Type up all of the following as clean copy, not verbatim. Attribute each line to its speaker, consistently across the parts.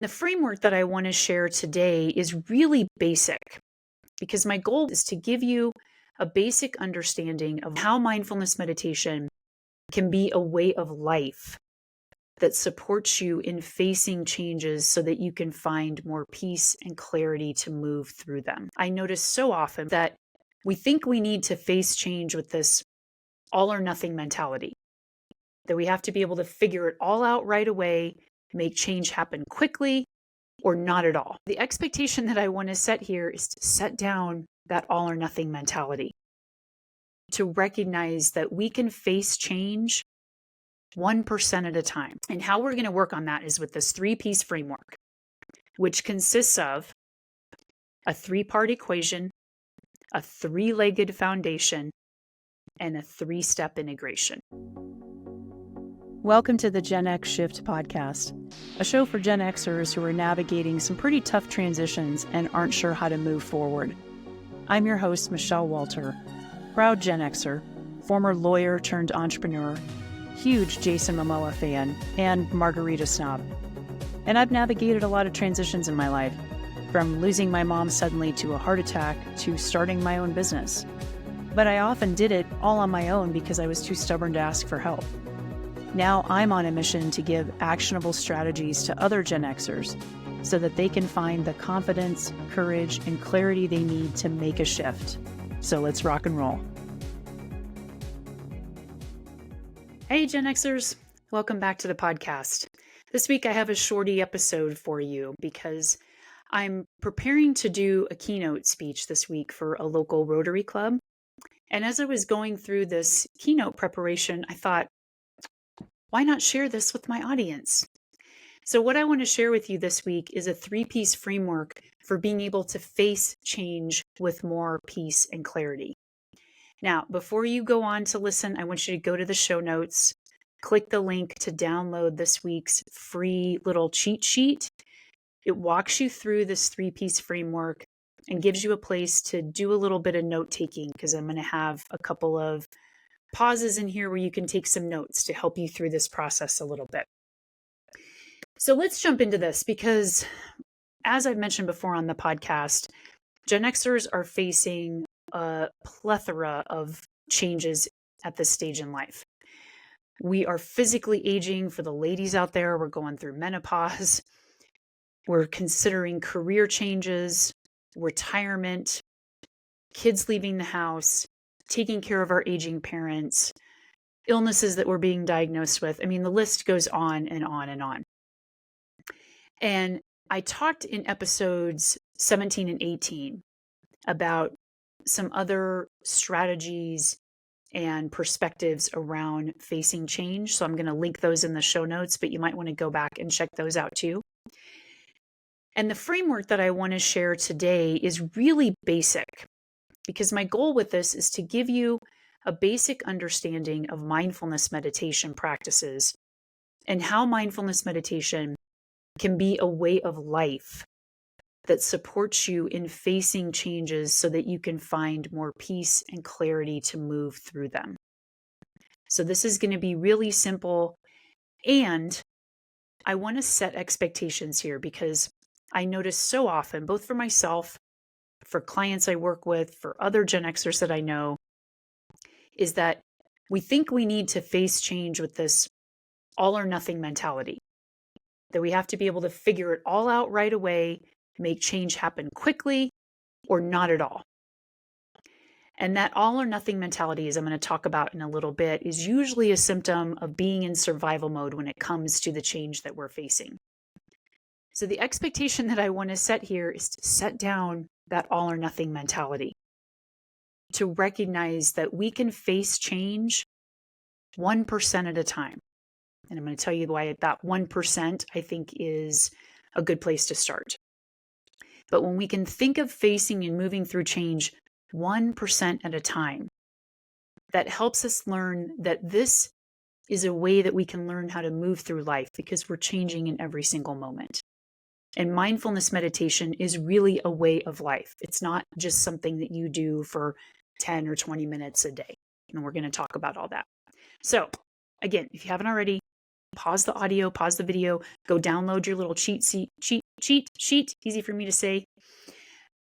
Speaker 1: The framework that I want to share today is really basic because my goal is to give you a basic understanding of how mindfulness meditation can be a way of life that supports you in facing changes so that you can find more peace and clarity to move through them. I notice so often that we think we need to face change with this all or nothing mentality, that we have to be able to figure it all out right away, make change happen quickly, or not at all. The expectation that I want to set here is to set down that all or nothing mentality, to recognize that we can face change 1% at a time. And how we're going to work on that is with this 3-piece framework, which consists of a 3-part equation, a 3-legged foundation, and a 3-step integration.
Speaker 2: Welcome to the GenXshift podcast, a show for Gen Xers who are navigating some pretty tough transitions and aren't sure how to move forward. I'm your host, Michele L, proud Gen Xer, former lawyer turned entrepreneur, huge Jason Momoa fan, and margarita snob. And I've navigated a lot of transitions in my life, from losing my mom suddenly to a heart attack to starting my own business. But I often did it all on my own because I was too stubborn to ask for help. Now I'm on a mission to give actionable strategies to other Gen Xers so that they can find the confidence, courage, and clarity they need to make a shift. So let's rock and roll.
Speaker 1: Hey, Gen Xers, welcome back to the podcast. This week I have a shorty episode for you because I'm preparing to do a keynote speech this week for a local Rotary Club. And as I was going through this keynote preparation, I thought, why not share this with my audience? So what I want to share with you this week is a 3-piece framework for being able to face change with more peace and clarity. Now, before you go on to listen, I want you to go to the show notes, click the link to download this week's free little cheat sheet. It walks you through this 3-piece framework and gives you a place to do a little bit of note taking because I'm going to have a couple of pauses in here where you can take some notes to help you through this process a little bit. So let's jump into this because, as I've mentioned before on the podcast, Gen Xers are facing a plethora of changes at this stage in life. We are physically aging. For the ladies out there, we're going through menopause. We're considering career changes, retirement, kids leaving the house, taking care of our aging parents, illnesses that we're being diagnosed with. I mean, the list goes on and on and on. And I talked in episodes 17 and 18 about some other strategies and perspectives around facing change. So I'm going to link those in the show notes, but you might want to go back and check those out too. And the framework that I want to share today is really basic because my goal with this is to give you a basic understanding of mindfulness meditation practices and how mindfulness meditation can be a way of life that supports you in facing changes so that you can find more peace and clarity to move through them. So this is going to be really simple, and I want to set expectations here because I notice so often, both for myself, for clients I work with, for other Gen Xers that I know, is that we think we need to face change with this all or nothing mentality, that we have to be able to figure it all out right away, make change happen quickly, or not at all. And that all or nothing mentality, as I'm going to talk about in a little bit, is usually a symptom of being in survival mode when it comes to the change that we're facing. So the expectation that I want to set here is to set down that all or nothing mentality, to recognize that we can face change 1% at a time. And I'm going to tell you why that 1% I think is a good place to start. But when we can think of facing and moving through change 1% at a time, that helps us learn that this is a way that we can learn how to move through life because we're changing in every single moment. And mindfulness meditation is really a way of life. It's not just something that you do for 10 or 20 minutes a day. And we're going to talk about all that. So again, if you haven't already, pause the audio, pause the video, go download your little cheat sheet, easy for me to say,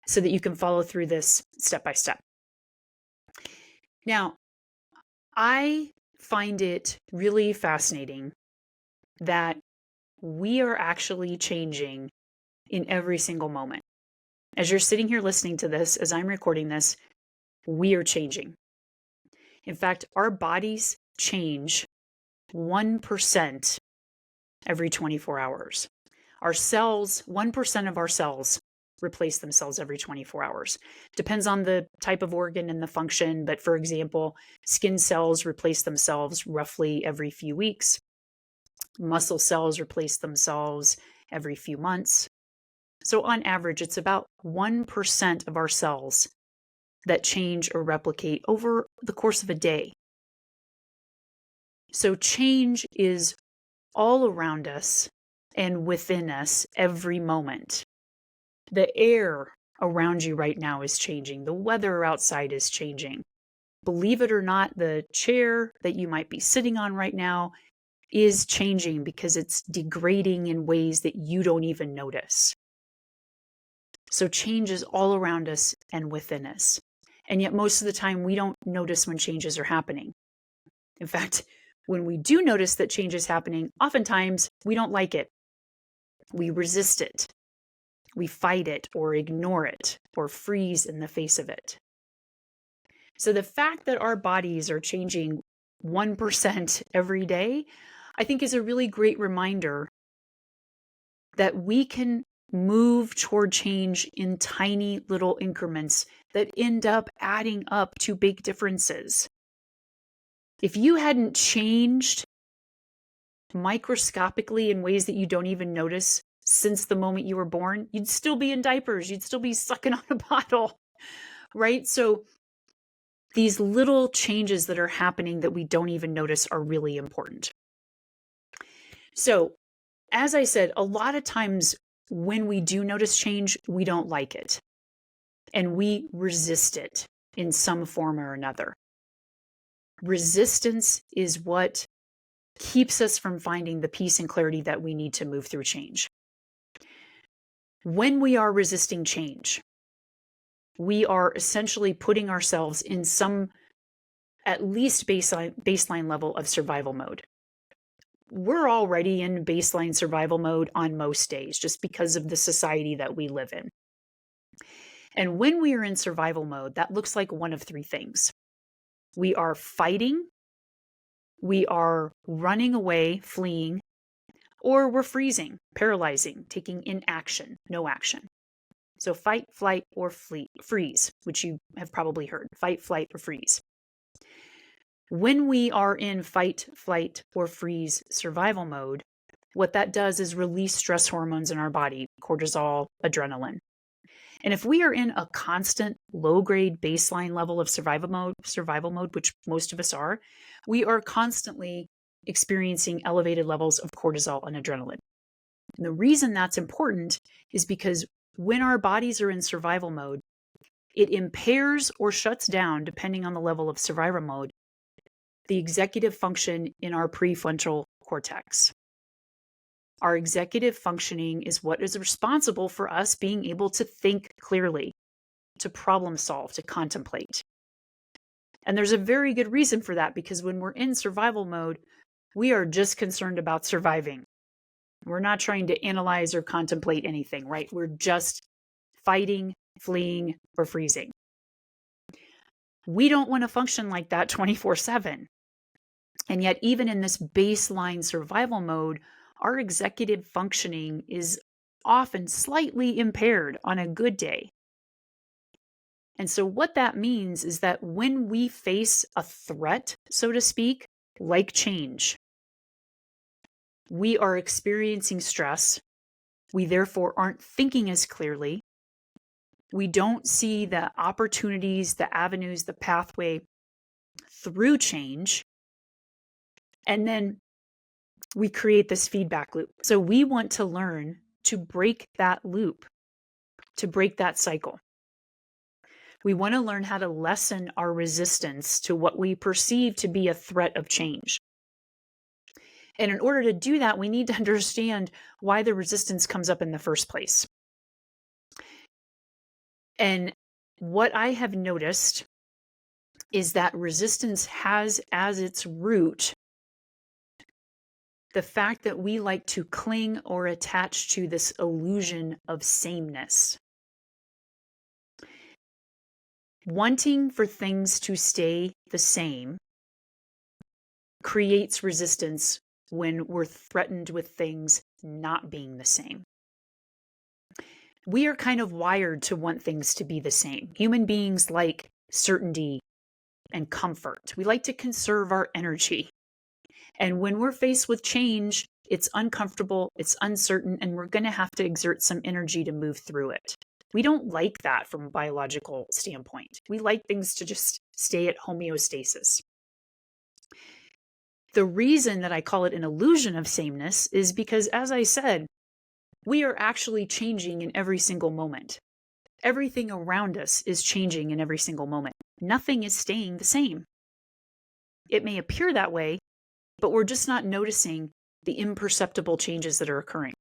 Speaker 1: so that you can follow through this step by step. Now, I find it really fascinating that we are actually changing in every single moment. As you're sitting here listening to this, as I'm recording this, we are changing. In fact, our bodies change 1% every 24 hours. Our cells, 1% of our cells replace themselves every 24 hours. Depends on the type of organ and the function, but for example, skin cells replace themselves roughly every few weeks. Muscle cells replace themselves every few months. So on average, it's about 1% of our cells that change or replicate over the course of a day. So change is all around us and within us every moment. The air around you right now is changing. The weather outside is changing. Believe it or not, the chair that you might be sitting on right now is changing because it's degrading in ways that you don't even notice. So change is all around us and within us. And yet most of the time we don't notice when changes are happening. In fact, when we do notice that change is happening, oftentimes we don't like it. We resist it. We fight it or ignore it or freeze in the face of it. So the fact that our bodies are changing 1% every day, I think is a really great reminder that we can move toward change in tiny little increments that end up adding up to big differences. If you hadn't changed microscopically in ways that you don't even notice since the moment you were born, you'd still be in diapers. You'd still be sucking on a bottle, right? So these little changes that are happening that we don't even notice are really important. So, as I said, a lot of times when we do notice change, we don't like it. And we resist it in some form or another. Resistance is what keeps us from finding the peace and clarity that we need to move through change. When we are resisting change, we are essentially putting ourselves in some at least baseline level of survival mode. We're already in baseline survival mode on most days just because of the society that we live in. And when we are in survival mode, that looks like one of three things. We are fighting, we are running away, fleeing, or we're freezing, paralyzing, taking inaction, no action. So fight, flight, or freeze, which you have probably heard. Fight, flight, or freeze. When we are in fight, flight, or freeze survival mode, what that does is release stress hormones in our body, cortisol, adrenaline. And if we are in a constant low-grade baseline level of survival mode, which most of us are, we are constantly experiencing elevated levels of cortisol and adrenaline. And the reason that's important is because when our bodies are in survival mode, it impairs or shuts down, depending on the level of survival mode, the executive function in our prefrontal cortex. Our executive functioning is what is responsible for us being able to think clearly, to problem solve, to contemplate. And there's a very good reason for that, because when we're in survival mode, we are just concerned about surviving. We're not trying to analyze or contemplate anything, right? We're just fighting, fleeing, or freezing. We don't want to function like that 24/7. And yet, even in this baseline survival mode, our executive functioning is often slightly impaired on a good day. And so what that means is that when we face a threat, so to speak, like change, we are experiencing stress. We therefore aren't thinking as clearly. We don't see the opportunities, the avenues, the pathway through change. And then we create this feedback loop. So we want to learn to break that loop, to break that cycle. We want to learn how to lessen our resistance to what we perceive to be a threat of change. And in order to do that, we need to understand why the resistance comes up in the first place. And what I have noticed is that resistance has as its root the fact that we like to cling or attach to this illusion of sameness. Wanting for things to stay the same creates resistance when we're threatened with things not being the same. We are kind of wired to want things to be the same. Human beings like certainty and comfort. We like to conserve our energy. And when we're faced with change, it's uncomfortable, it's uncertain, and we're going to have to exert some energy to move through it. We don't like that from a biological standpoint. We like things to just stay at homeostasis. The reason that I call it an illusion of sameness is because, as I said, we are actually changing in every single moment. Everything around us is changing in every single moment. Nothing is staying the same. It may appear that way, but we're just not noticing the imperceptible changes that are occurring.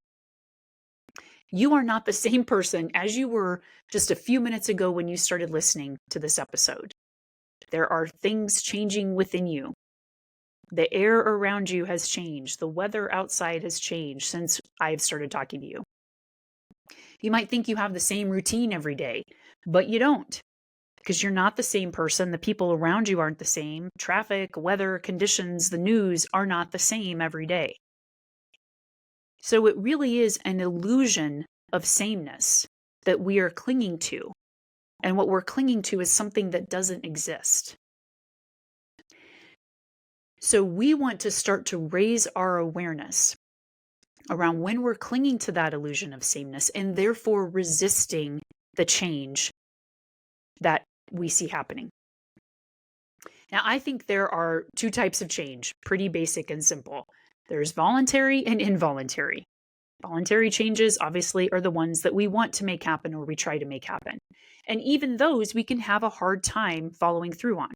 Speaker 1: You are not the same person as you were just a few minutes ago when you started listening to this episode. There are things changing within you. The air around you has changed. The weather outside has changed since I've started talking to you. You might think you have the same routine every day, but you don't, because you're not the same person. The people around you aren't the same. Traffic, weather, conditions, the news are not the same every day. So it really is an illusion of sameness that we are clinging to. And what we're clinging to is something that doesn't exist. So we want to start to raise our awareness around when we're clinging to that illusion of sameness and therefore resisting the change that we see happening. Now, I think there are two types of change, pretty basic and simple. There's voluntary and involuntary. Voluntary changes, obviously, are the ones that we want to make happen or we try to make happen. And even those we can have a hard time following through on.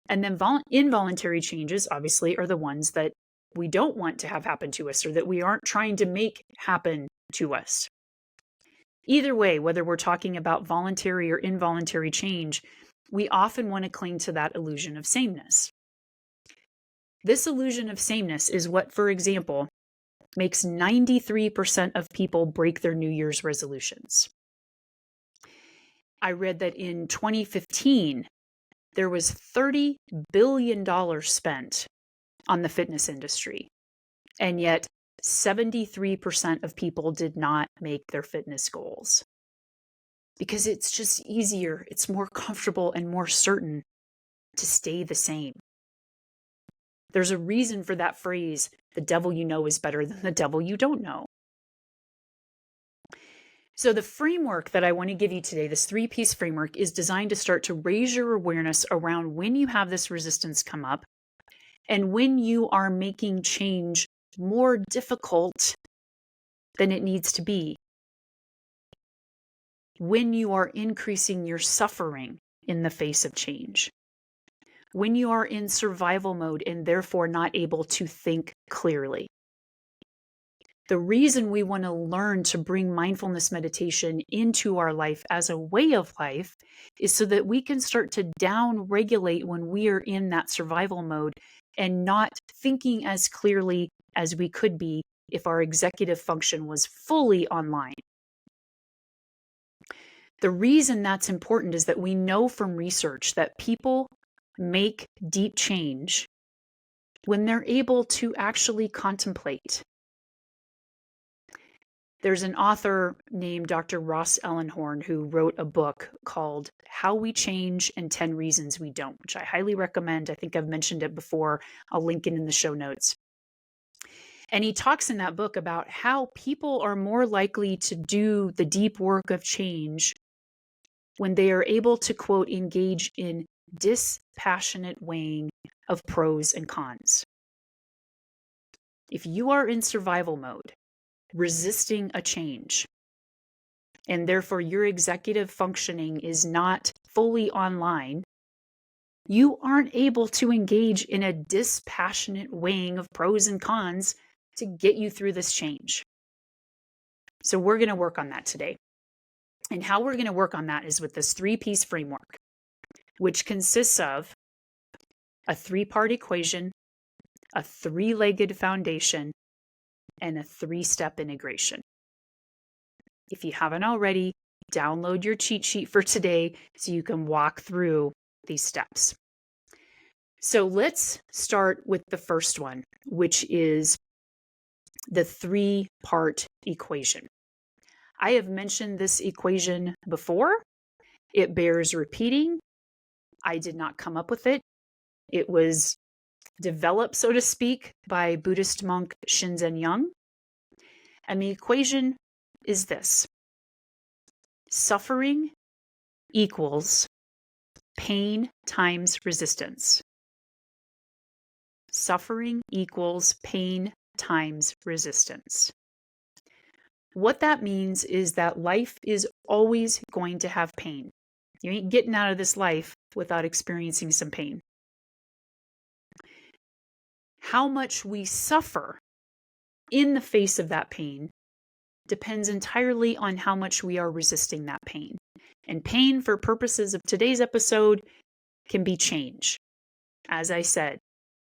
Speaker 1: And then involuntary changes, obviously, are the ones that we don't want to have happen to us or that we aren't trying to make happen to us. Either way, whether we're talking about voluntary or involuntary change, we often want to cling to that illusion of sameness. This illusion of sameness is what, for example, makes 93% of people break their New Year's resolutions. I read that in 2015, there was $30 billion spent on the fitness industry, and yet 73% of people did not make their fitness goals. Because it's just easier, it's more comfortable and more certain to stay the same. There's a reason for that phrase, the devil you know is better than the devil you don't know. So the framework that I want to give you today, this 3-piece framework, is designed to start to raise your awareness around when you have this resistance come up and when you are making change more difficult than it needs to be. When you are increasing your suffering in the face of change. When you are in survival mode and therefore not able to think clearly. The reason we want to learn to bring mindfulness meditation into our life as a way of life is so that we can start to down-regulate when we are in that survival mode and not thinking as clearly as we could be if our executive function was fully online. The reason that's important is that we know from research that people make deep change when they're able to actually contemplate. There's an author named Dr. Ross Ellenhorn who wrote a book called How We Change and 10 Reasons We Don't, which I highly recommend. I think I've mentioned it before. I'll link it in the show notes. And he talks in that book about how people are more likely to do the deep work of change when they are able to, quote, engage in dispassionate weighing of pros and cons. If you are in survival mode, resisting a change, and therefore your executive functioning is not fully online, you aren't able to engage in a dispassionate weighing of pros and cons to get you through this change. So we're going to work on that today. And how we're going to work on that is with this 3-piece framework, which consists of a 3-part equation, a 3-legged foundation, and a 3-step integration. If you haven't already, download your cheat sheet for today so you can walk through these steps. So let's start with the first one, which is the 3-part equation. I have mentioned this equation before. It bears repeating. I did not come up with it. It was developed, so to speak, by Buddhist monk Shinzen Young. And the equation is this: suffering equals pain times resistance. Suffering equals pain times resistance. What that means is that life is always going to have pain. You ain't getting out of this life without experiencing some pain. How much we suffer in the face of that pain depends entirely on how much we are resisting that pain. And pain, for purposes of today's episode, can be change. As I said,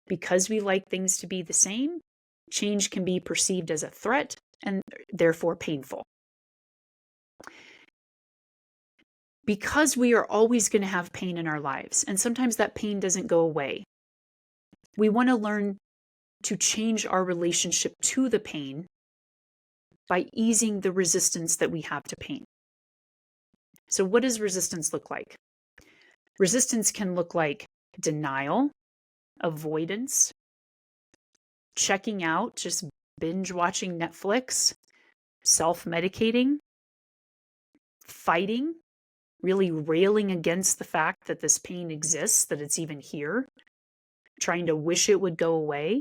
Speaker 1: because we like things to be the same, change can be perceived as a threat and therefore painful. Because we are always going to have pain in our lives, and sometimes that pain doesn't go away, we want to learn to change our relationship to the pain by easing the resistance that we have to pain. So what does resistance look like? Resistance can look like denial, avoidance, checking out, just binge watching Netflix, self-medicating, fighting, really railing against the fact that this pain exists, that it's even here, trying to wish it would go away.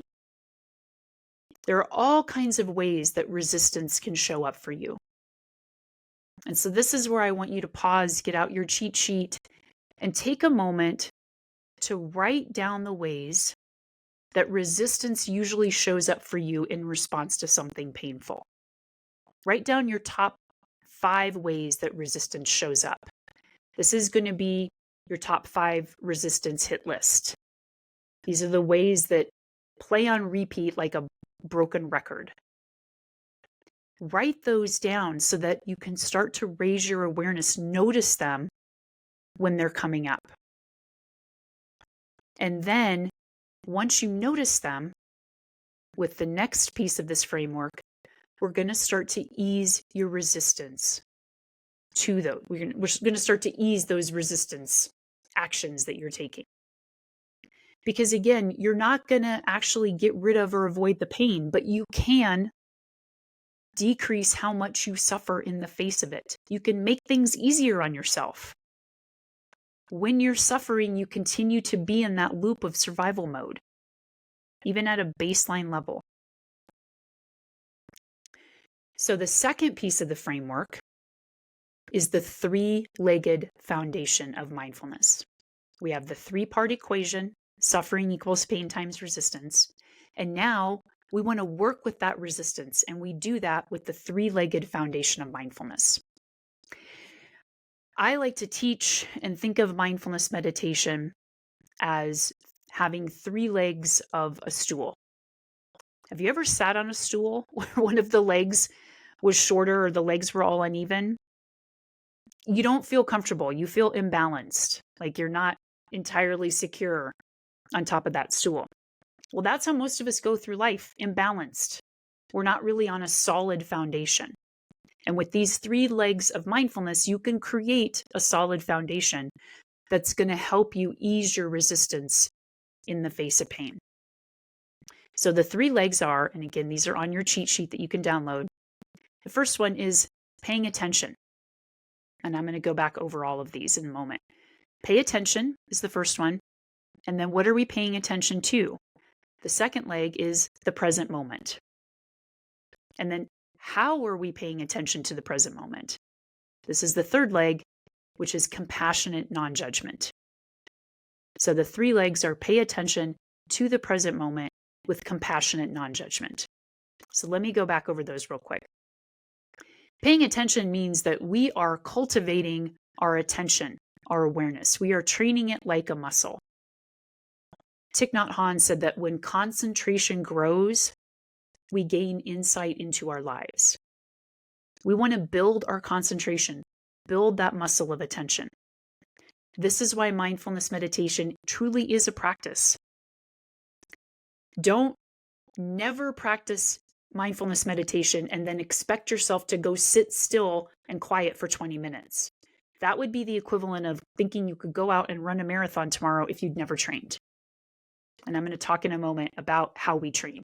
Speaker 1: There are all kinds of ways that resistance can show up for you. And so this is where I want you to pause, get out your cheat sheet, and take a moment to write down the ways that resistance usually shows up for you in response to something painful. Write down your top 5 ways that resistance shows up. This is going to be your top 5 resistance hit list. These are the ways that play on repeat like a broken record. Write those down so that you can start to raise your awareness, notice them when they're coming up. And then once you notice them, with the next piece of this framework, we're going to start to ease your resistance to those. We're going to start to ease those resistance actions that you're taking. Because again, you're not going to actually get rid of or avoid the pain, but you can decrease how much you suffer in the face of it. You can make things easier on yourself. When you're suffering, you continue to be in that loop of survival mode, even at a baseline level. So the second piece of the framework is the 3-legged foundation of mindfulness. We have the 3-part equation, suffering equals pain times resistance. And now we want to work with that resistance, and we do that with the 3-legged foundation of mindfulness. I like to teach and think of mindfulness meditation as having 3 legs of a stool. Have you ever sat on a stool where one of the legs was shorter or the legs were all uneven? You don't feel comfortable. You feel imbalanced, like you're not entirely secure on top of that stool. Well, that's how most of us go through life, imbalanced. We're not really on a solid foundation. And with these 3 legs of mindfulness, you can create a solid foundation that's going to help you ease your resistance in the face of pain. So the 3 legs are, and again, these are on your cheat sheet that you can download. The first one is paying attention. And I'm going to go back over all of these in a moment. Pay attention is the first one. And then what are we paying attention to? The second leg is the present moment. And then how are we paying attention to the present moment? This is the third leg, which is compassionate non-judgment. So the 3 legs are pay attention to the present moment with compassionate non-judgment. So let me go back over those real quick. Paying attention means that we are cultivating our attention, our awareness. We are training it like a muscle. Thich Nhat Hanh said that when concentration grows, we gain insight into our lives. We want to build our concentration, build that muscle of attention. This is why mindfulness meditation truly is a practice. Don't never practice mindfulness meditation and then expect yourself to go sit still and quiet for 20 minutes. That would be the equivalent of thinking you could go out and run a marathon tomorrow if you'd never trained. And I'm going to talk in a moment about how we train.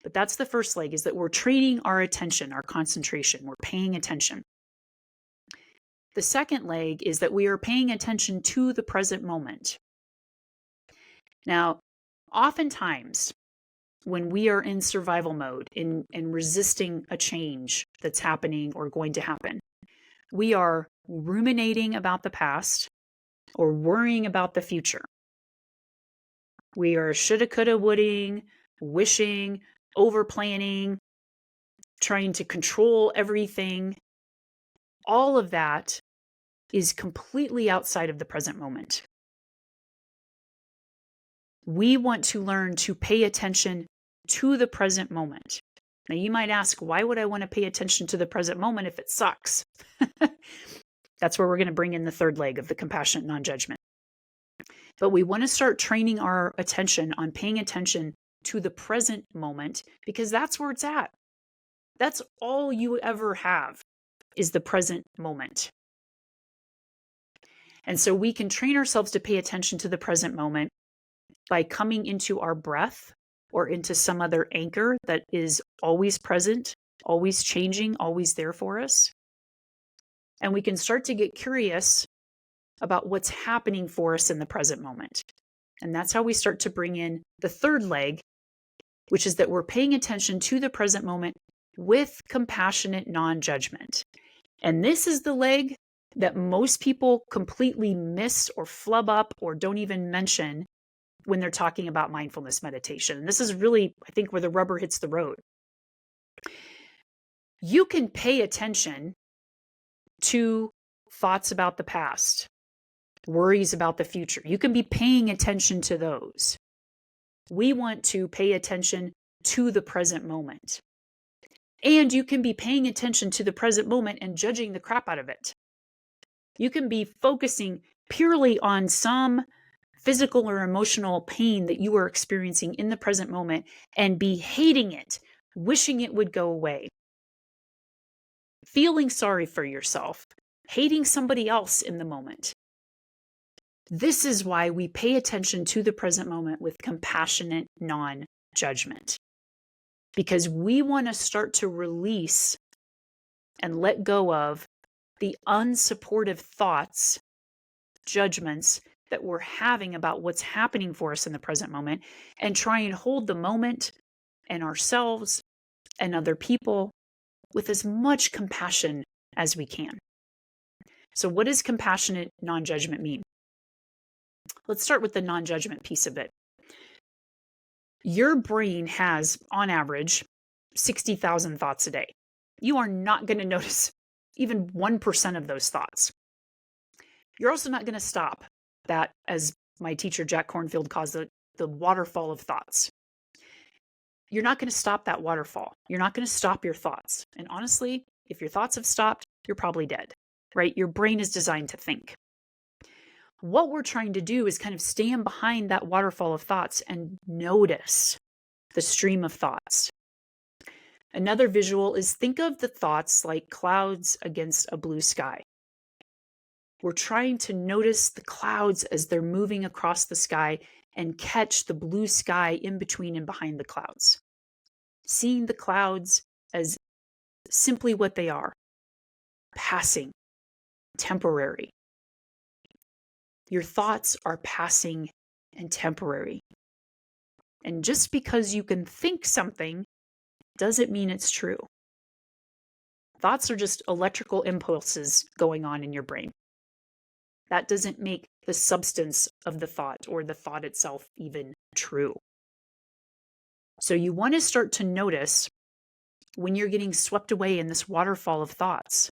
Speaker 1: But that's the first leg, is that we're training our attention, our concentration. We're paying attention. The second leg is that we are paying attention to the present moment. Now, oftentimes, when we are in survival mode and resisting a change that's happening or going to happen, we are ruminating about the past or worrying about the future. We are shoulda, coulda, woulda, wishing, over planning, trying to control everything. All of that is completely outside of the present moment. We want to learn to pay attention to the present moment. Now, you might ask, why would I want to pay attention to the present moment if it sucks? That's where we're going to bring in the third leg of the compassionate non-judgment. But we want to start training our attention on paying attention to the present moment, because that's where it's at. That's all you ever have, is the present moment. And so we can train ourselves to pay attention to the present moment by coming into our breath or into some other anchor that is always present, always changing, always there for us. And we can start to get curious about what's happening for us in the present moment. And that's how we start to bring in the third leg, which is that we're paying attention to the present moment with compassionate non-judgment. And this is the leg that most people completely miss or flub up or don't even mention when they're talking about mindfulness meditation. And this is really, I think, where the rubber hits the road. You can pay attention to thoughts about the past, worries about the future. You can be paying attention to those. We want to pay attention to the present moment. And you can be paying attention to the present moment and judging the crap out of it. You can be focusing purely on some physical or emotional pain that you are experiencing in the present moment and be hating it, wishing it would go away, feeling sorry for yourself, hating somebody else in the moment. This is why we pay attention to the present moment with compassionate non-judgment, because we want to start to release and let go of the unsupportive thoughts, judgments that we're having about what's happening for us in the present moment, and try and hold the moment and ourselves and other people with as much compassion as we can. So what does compassionate non-judgment mean? Let's start with the non-judgment piece of it. Your brain has, on average, 60,000 thoughts a day. You are not going to notice even 1% of those thoughts. You're also not going to stop that, as my teacher Jack Kornfield calls it, the waterfall of thoughts. You're not going to stop that waterfall. You're not going to stop your thoughts. And honestly, if your thoughts have stopped, you're probably dead, right? Your brain is designed to think. What we're trying to do is kind of stand behind that waterfall of thoughts and notice the stream of thoughts. Another visual is, think of the thoughts like clouds against a blue sky. We're trying to notice the clouds as they're moving across the sky and catch the blue sky in between and behind the clouds. Seeing the clouds as simply what they are: passing, temporary. Your thoughts are passing and temporary. And just because you can think something doesn't mean it's true. Thoughts are just electrical impulses going on in your brain. That doesn't make the substance of the thought or the thought itself even true. So you want to start to notice when you're getting swept away in this waterfall of thoughts.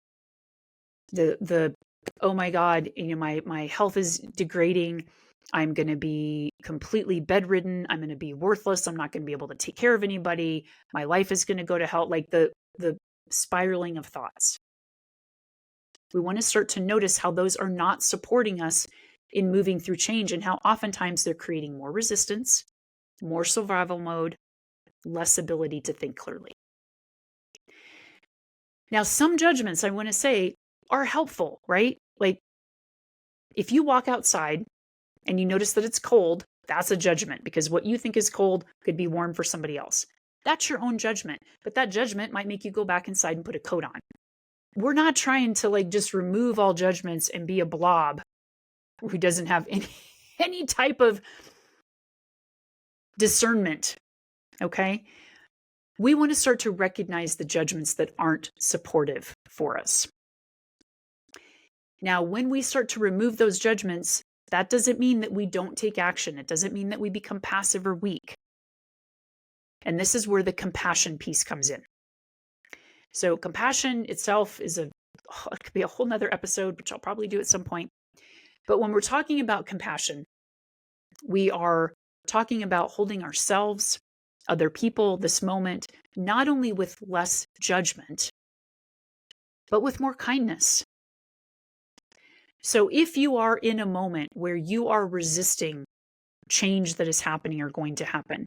Speaker 1: The oh my God, my health is degrading. I'm going to be completely bedridden. I'm going to be worthless. I'm not going to be able to take care of anybody. My life is going to go to hell. Like the spiraling of thoughts. We want to start to notice how those are not supporting us in moving through change, and how oftentimes they're creating more resistance, more survival mode, less ability to think clearly. Now, some judgments, I want to say, are helpful, right? Like if you walk outside and you notice that it's cold, that's a judgment, because what you think is cold could be warm for somebody else. That's your own judgment, but that judgment might make you go back inside and put a coat on. We're not trying to just remove all judgments and be a blob who doesn't have any type of discernment, okay? We want to start to recognize the judgments that aren't supportive for us. Now, when we start to remove those judgments, that doesn't mean that we don't take action. It doesn't mean that we become passive or weak. And this is where the compassion piece comes in. So compassion itself it could be a whole nother episode, which I'll probably do at some point. But when we're talking about compassion, we are talking about holding ourselves, other people, this moment, not only with less judgment, but with more kindness. So if you are in a moment where you are resisting change that is happening or going to happen,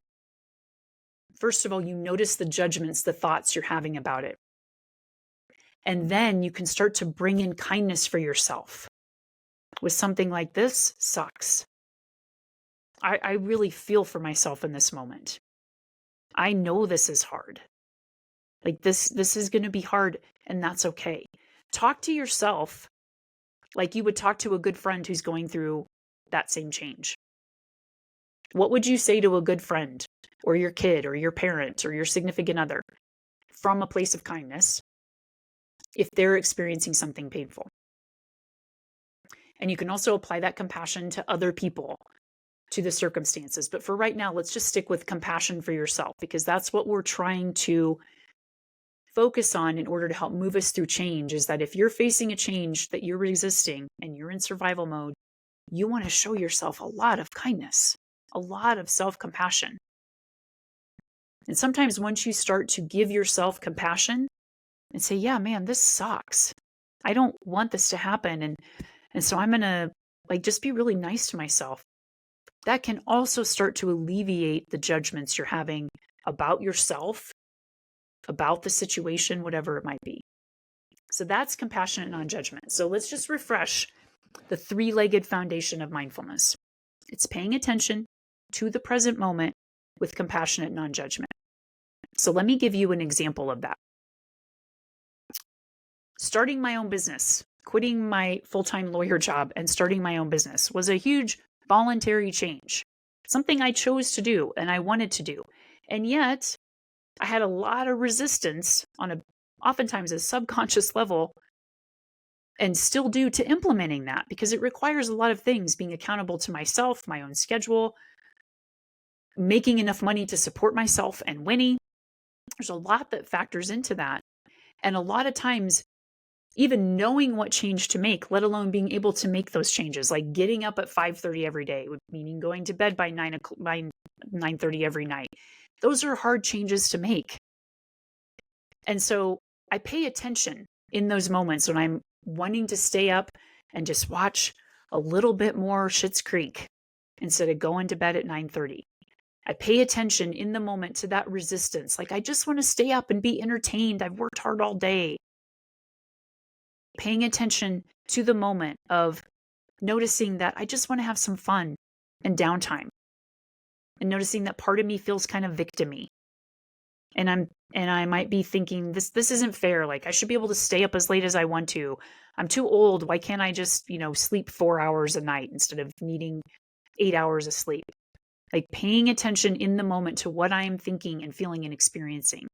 Speaker 1: first of all, you notice the judgments, the thoughts you're having about it. And then you can start to bring in kindness for yourself with something like, this sucks. I really feel for myself in this moment. I know this is hard. Like this is going to be hard, and that's okay. Talk to yourself like you would talk to a good friend who's going through that same change. What would you say to a good friend or your kid or your parent or your significant other from a place of kindness if they're experiencing something painful? And you can also apply that compassion to other people, to the circumstances. But for right now, let's just stick with compassion for yourself, because that's what we're trying to focus on in order to help move us through change. Is that if you're facing a change that you're resisting and you're in survival mode, you want to show yourself a lot of kindness, a lot of self-compassion. And sometimes once you start to give yourself compassion and say, yeah, man, this sucks. I don't want this to happen. And so I'm going to just be really nice to myself. That can also start to alleviate the judgments you're having about yourself, about the situation, whatever it might be. So that's compassionate non-judgment. So let's just refresh the three-legged foundation of mindfulness. It's paying attention to the present moment with compassionate non-judgment. So let me give you an example of that. Starting my own business, quitting my full-time lawyer job and starting my own business was a huge voluntary change, something I chose to do and I wanted to do. And yet I had a lot of resistance on oftentimes a subconscious level, and still do, to implementing that, because it requires a lot of things: being accountable to myself, my own schedule, making enough money to support myself, and winning. There's a lot that factors into that. And a lot of times, even knowing what change to make, let alone being able to make those changes, like getting up at 5:30 every day, meaning going to bed by 9:30 every night. Those are hard changes to make. And so I pay attention in those moments when I'm wanting to stay up and just watch a little bit more Schitt's Creek instead of going to bed at 9:30. I pay attention in the moment to that resistance. Like, I just want to stay up and be entertained. I've worked hard all day. Paying attention to the moment of noticing that I just want to have some fun and downtime. And noticing that part of me feels kind of victim-y. And I might be thinking, this isn't fair. Like, I should be able to stay up as late as I want to. I'm too old. Why can't I just, sleep 4 hours a night instead of needing 8 hours of sleep? Like, paying attention in the moment to what I am thinking and feeling and experiencing.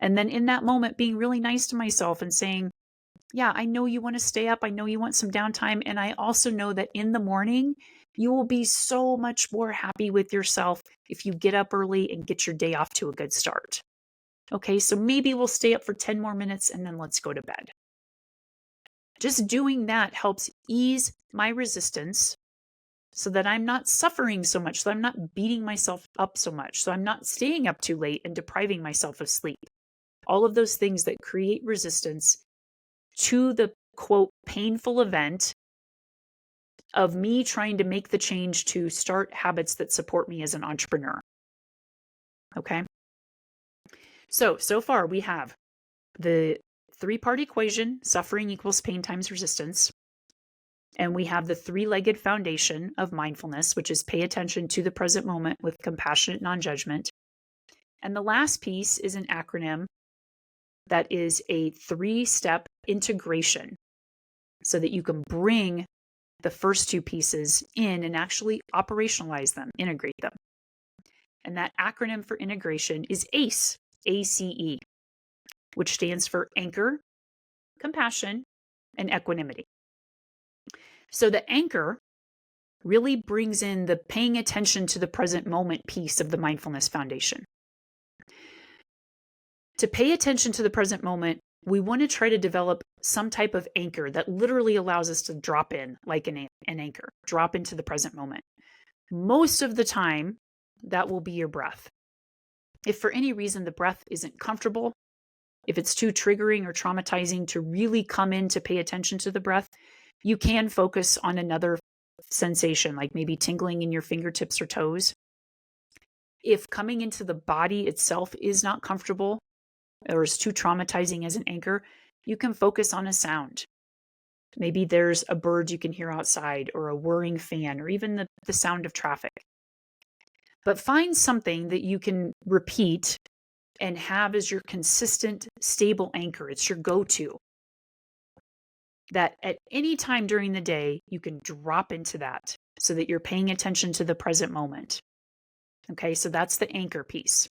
Speaker 1: And then in that moment, being really nice to myself and saying, Yeah, I know you want to stay up. I know you want some downtime. And I also know that in the morning, you will be so much more happy with yourself if you get up early and get your day off to a good start. Okay, so maybe we'll stay up for 10 more minutes and then let's go to bed. Just doing that helps ease my resistance so that I'm not suffering so much, so I'm not beating myself up so much, so I'm not staying up too late and depriving myself of sleep. All of those things that create resistance to the quote painful event of me trying to make the change to start habits that support me as an entrepreneur. Okay. So far we have the 3-part equation, suffering equals pain times resistance. And we have the 3-legged foundation of mindfulness, which is pay attention to the present moment with compassionate non-judgment. And the last piece is an acronym that is a 3-step integration so that you can bring the first 2 pieces in and actually operationalize them, integrate them. And that acronym for integration is ACE, ACE, which stands for anchor, compassion, and equanimity. So the anchor really brings in the paying attention to the present moment piece of the mindfulness foundation. To pay attention to the present moment, we want to try to develop some type of anchor that literally allows us to drop in like an anchor, drop into the present moment. Most of the time, that will be your breath. If for any reason the breath isn't comfortable, if it's too triggering or traumatizing to really come in to pay attention to the breath, you can focus on another sensation, like maybe tingling in your fingertips or toes. If coming into the body itself is not comfortable or is too traumatizing as an anchor, you can focus on a sound. Maybe there's a bird you can hear outside or a whirring fan or even the sound of traffic. But find something that you can repeat and have as your consistent, stable anchor. It's your go-to. That at any time during the day, you can drop into that so that you're paying attention to the present moment. Okay, so that's the anchor piece.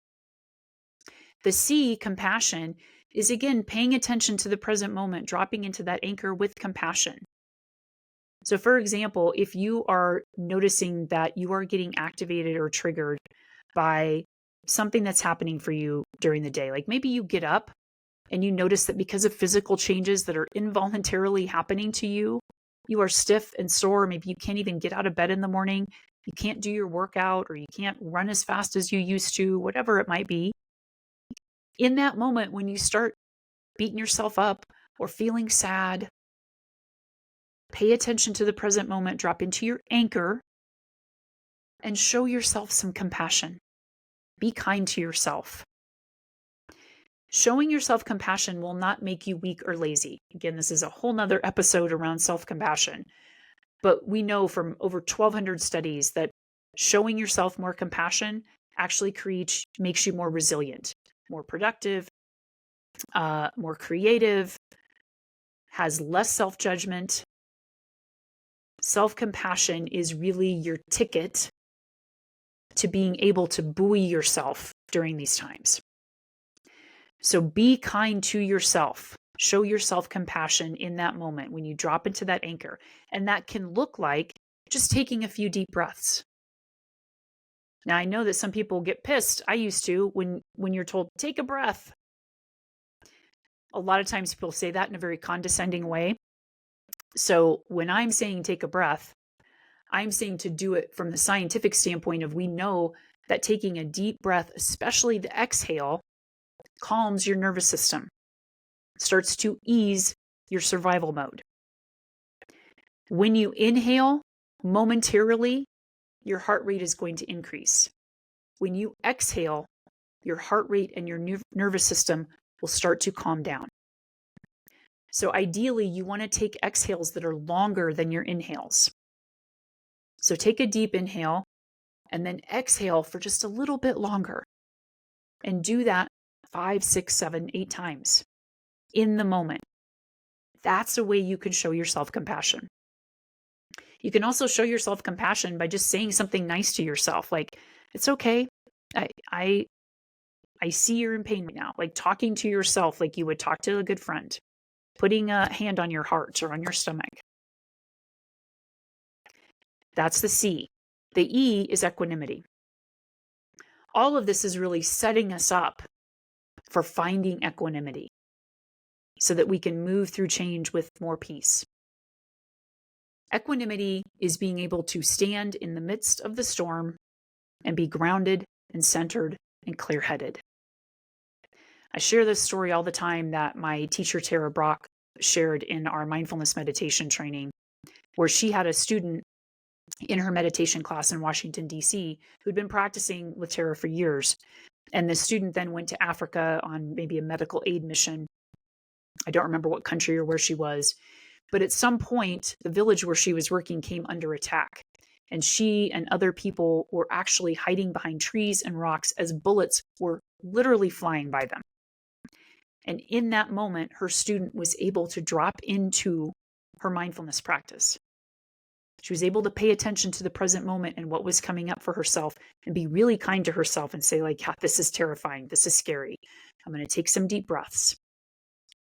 Speaker 1: The C, compassion, is again paying attention to the present moment, dropping into that anchor with compassion. So for example, if you are noticing that you are getting activated or triggered by something that's happening for you during the day, like maybe you get up and you notice that because of physical changes that are involuntarily happening to you, you are stiff and sore. Maybe you can't even get out of bed in the morning. You can't do your workout or you can't run as fast as you used to, whatever it might be. In that moment, when you start beating yourself up or feeling sad, pay attention to the present moment, drop into your anchor, and show yourself some compassion. Be kind to yourself. Showing yourself compassion will not make you weak or lazy. Again, this is a whole nother episode around self-compassion. But we know from over 1,200 studies that showing yourself more compassion actually makes you more resilient, more productive, more creative, has less self-judgment. Self-compassion is really your ticket to being able to buoy yourself during these times. So be kind to yourself. Show yourself compassion in that moment when you drop into that anchor. And that can look like just taking a few deep breaths. Now, I know that some people get pissed. I used to when you're told, take a breath. A lot of times people say that in a very condescending way. So when I'm saying take a breath, I'm saying to do it from the scientific standpoint of we know that taking a deep breath, especially the exhale, calms your nervous system, starts to ease your survival mode. When you inhale, momentarily, your heart rate is going to increase. When you exhale, your heart rate and your nervous system will start to calm down. So ideally, you want to take exhales that are longer than your inhales. So take a deep inhale and then exhale for just a little bit longer. And do that 5, 6, 7, 8 times in the moment. That's a way you can show yourself compassion. You can also show yourself compassion by just saying something nice to yourself. Like, it's okay. I see you're in pain right now. Like talking to yourself like you would talk to a good friend. putting a hand on your heart or on your stomach. That's the C. The E is equanimity. All of this is really setting us up for finding equanimity so that we can move through change with more peace. Equanimity is being able to stand in the midst of the storm and be grounded and centered and clear-headed. I share this story all the time that my teacher, Tara Brock, shared in our mindfulness meditation training, where she had a student in her meditation class in Washington, D.C., who'd been practicing with Tara for years. And the student then went to Africa on maybe a medical aid mission. I don't remember what country or where she was. But at some point, the village where she was working came under attack. And she and other people were actually hiding behind trees and rocks as bullets were literally flying by them. And in that moment, her student was able to drop into her mindfulness practice. She was able to pay attention to the present moment and what was coming up for herself and be really kind to herself and say, like, yeah, this is terrifying. This is scary. I'm going to take some deep breaths.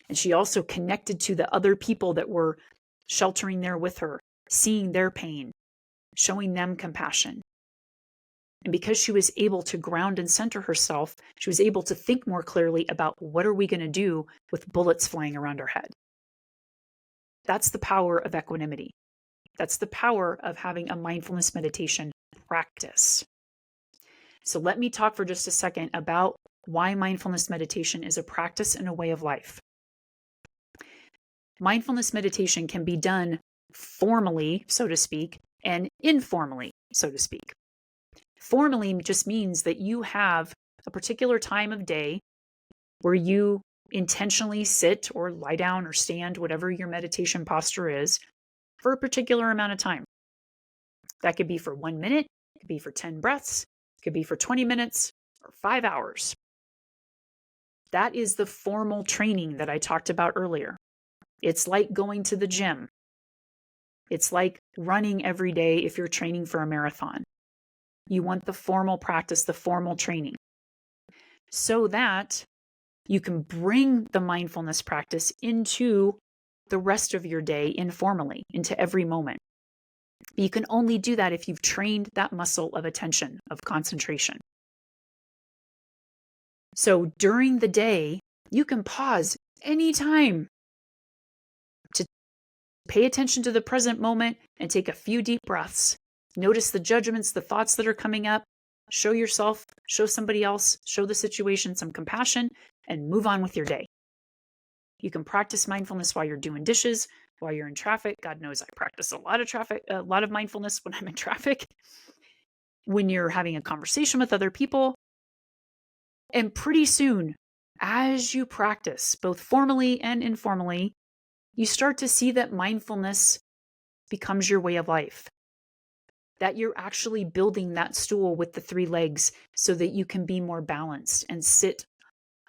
Speaker 1: And she also connected to the other people that were sheltering there with her, seeing their pain, showing them compassion. And because she was able to ground and center herself, she was able to think more clearly about what are we going to do with bullets flying around our head. That's the power of equanimity. That's the power of having a mindfulness meditation practice. So let me talk for just a second about why mindfulness meditation is a practice and a way of life. Mindfulness meditation can be done formally, so to speak, and informally, so to speak. Formally just means that you have a particular time of day where you intentionally sit or lie down or stand, whatever your meditation posture is, for a particular amount of time. That could be for 1 minute, it could be for 10 breaths, it could be for 20 minutes or 5 hours. That is the formal training that I talked about earlier. It's like going to the gym. It's like running every day if you're training for a marathon. You want the formal practice, the formal training, so that you can bring the mindfulness practice into the rest of your day informally, into every moment. But you can only do that if you've trained that muscle of attention, of concentration. So during the day, you can pause anytime to pay attention to the present moment and take a few deep breaths. Notice the judgments, the thoughts that are coming up. Show yourself, show somebody else, show the situation some compassion, and move on with your day. You can practice mindfulness while you're doing dishes, while you're in traffic. God knows I practice a lot of mindfulness when I'm in traffic, when you're having a conversation with other people. And pretty soon, as you practice, both formally and informally, you start to see that mindfulness becomes your way of life. That you're actually building that stool with the 3 legs so that you can be more balanced and sit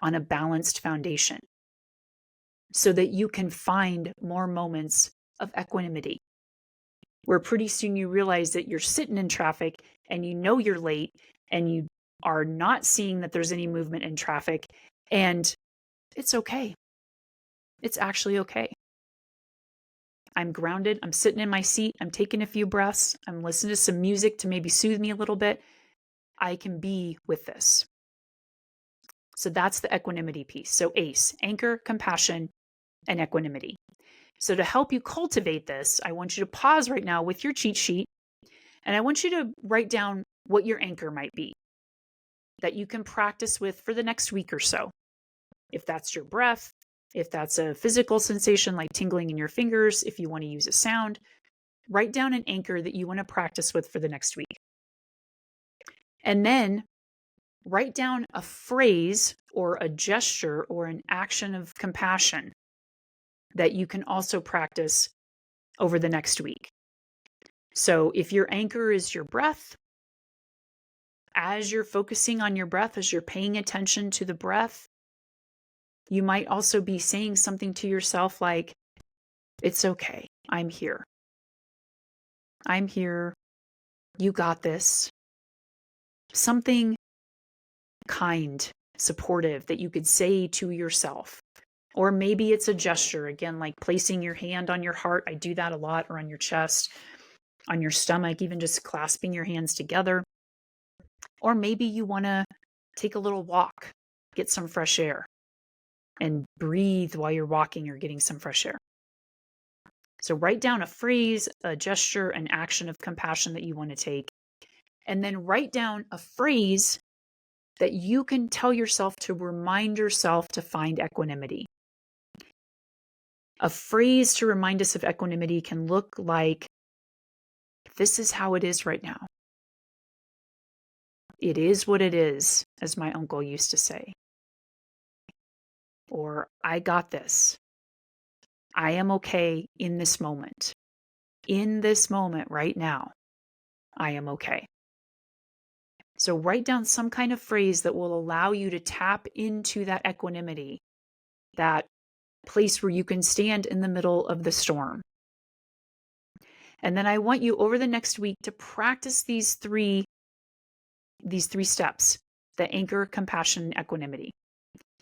Speaker 1: on a balanced foundation, so that you can find more moments of equanimity, where pretty soon you realize that you're sitting in traffic and you know you're late and you are not seeing that there's any movement in traffic, and it's okay. It's actually okay. I'm grounded. I'm sitting in my seat. I'm taking a few breaths. I'm listening to some music to maybe soothe me a little bit. I can be with this. So that's the equanimity piece. So ACE, anchor, compassion, and equanimity. So to help you cultivate this, I want you to pause right now with your cheat sheet, and I want you to write down what your anchor might be that you can practice with for the next week or so. If that's your breath, if that's a physical sensation like tingling in your fingers, if you want to use a sound, write down an anchor that you want to practice with for the next week. And then write down a phrase or a gesture or an action of compassion that you can also practice over the next week. So if your anchor is your breath, as you're focusing on your breath, as you're paying attention to the breath, you might also be saying something to yourself like, it's okay, I'm here. I'm here. You got this. Something kind, supportive that you could say to yourself Or maybe it's a gesture, again, like placing your hand on your heart. I do that a lot, or on your chest, on your stomach, even just clasping your hands together. Or maybe you want to take a little walk, get some fresh air, and breathe while you're walking or getting some fresh air. So write down a phrase, a gesture, an action of compassion that you want to take. And then write down a phrase that you can tell yourself to remind yourself to find equanimity. A phrase to remind us of equanimity can look like, this is how it is right now. It is what it is, as my uncle used to say. Or, I got this. I am okay in this moment. In this moment right now, I am okay. So write down some kind of phrase that will allow you to tap into that equanimity, that place where you can stand in the middle of the storm. And then I want you over the next week to practice these three steps: the anchor, compassion, equanimity.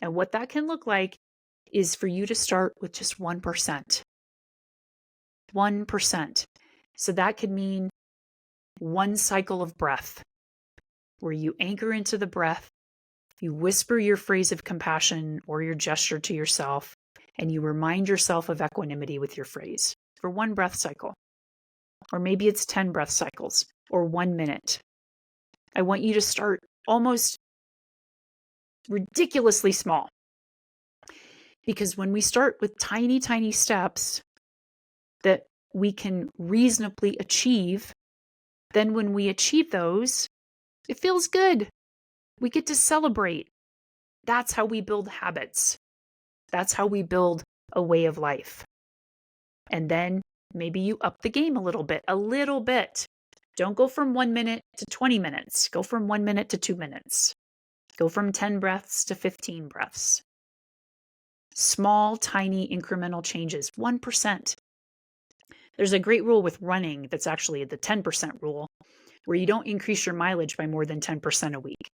Speaker 1: And what that can look like is for you to start with just 1%. 1%. So that could mean one cycle of breath, where you anchor into the breath, you whisper your phrase of compassion or your gesture to yourself, and you remind yourself of equanimity with your phrase for one breath cycle. Or maybe it's 10 breath cycles or 1 minute. I want you to start almost ridiculously small. Because when we start with tiny, tiny steps that we can reasonably achieve, then when we achieve those, it feels good. We get to celebrate. That's how we build habits. That's how we build a way of life. And then maybe you up the game a little bit. Don't go from 1 minute to 20 minutes. Go from 1 minute to 2 minutes. Go from 10 breaths to 15 breaths. Small, tiny, incremental changes, 1%. There's a great rule with running that's actually the 10% rule, where you don't increase your mileage by more than 10% a week.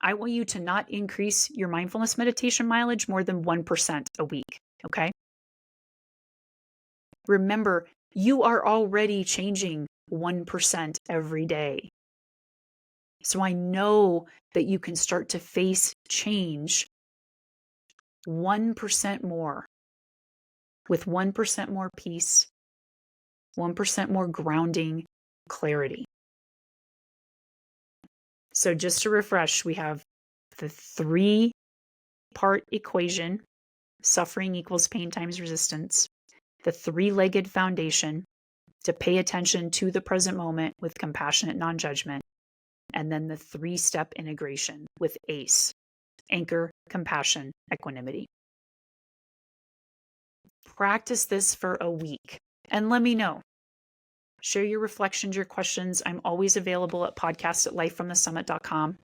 Speaker 1: I want you to not increase your mindfulness meditation mileage more than 1% a week, okay? Remember, you are already changing 1% every day. So I know that you can start to face change 1% more, with 1% more peace, 1% more grounding, clarity. So just to refresh, we have the 3-part equation: suffering equals pain times resistance, the 3-legged foundation to pay attention to the present moment with compassionate non-judgment, and then the 3-step integration with ACE: anchor, compassion, equanimity. Practice this for a week and let me know. Share your reflections, your questions. I'm always available at podcast@lifefromthesummit.com.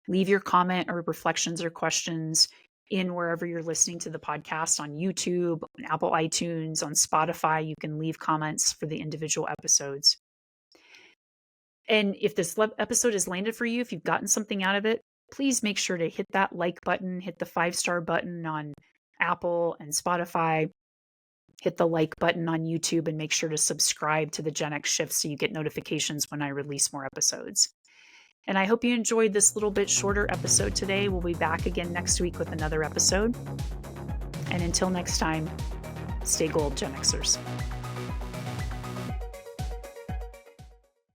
Speaker 1: Leave your comment or reflections or questions in wherever you're listening to the podcast, on YouTube, on Apple iTunes, on Spotify. You can leave comments for the individual episodes. And if this episode has landed for you, if you've gotten something out of it, please make sure to hit that like button, hit the 5-star button on Apple and Spotify. Hit the like button on YouTube, and make sure to subscribe to the GenX Shift so you get notifications when I release more episodes. And I hope you enjoyed this little bit shorter episode today. We'll be back again next week with another episode. And until next time, stay gold, Gen Xers.